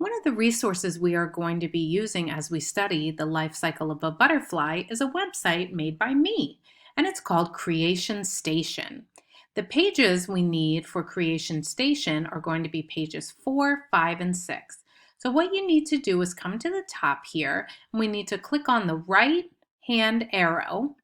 One of the resources we are going to be using as we study the life cycle of a butterfly is a website made by me, and it's called Creation Station. The pages we need for Creation Station are going to be pages 4, 5, and 6. So what you need to do is come to the top here, and we need to click on the right hand arrow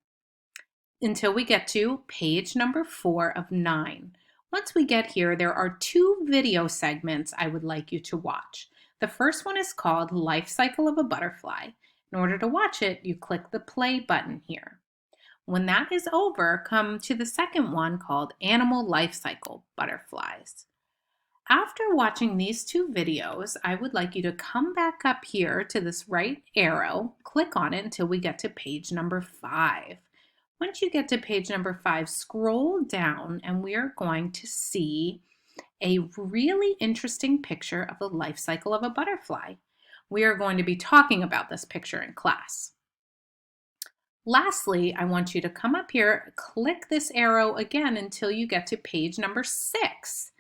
until we get to page number 4 of 9. Once we get here, there are two video segments I would like you to watch. The first one is called Life Cycle of a Butterfly. In order to watch it, you click the play button here. When that is over, come to the second one called Animal Life Cycle Butterflies. After watching these two videos, I would like you to come back up here to this right arrow, click on it until we get to page number 5. Once you get to page number 5, scroll down and we are going to see a really interesting picture of the life cycle of a butterfly. We are going to be talking about this picture in class. Lastly, I want you to come up here, click this arrow again until you get to page number 6.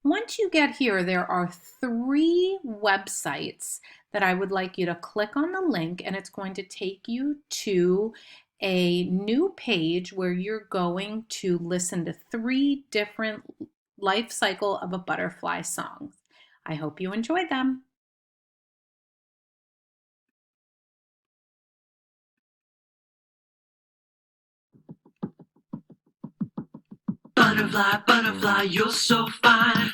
Once you get here, there are 3 websites that I would like you to click on the link, and it's going to take you to a new page where you're going to listen to 3 different life cycle of a butterfly songs. I hope you enjoy them. Butterfly, butterfly, you're so fine.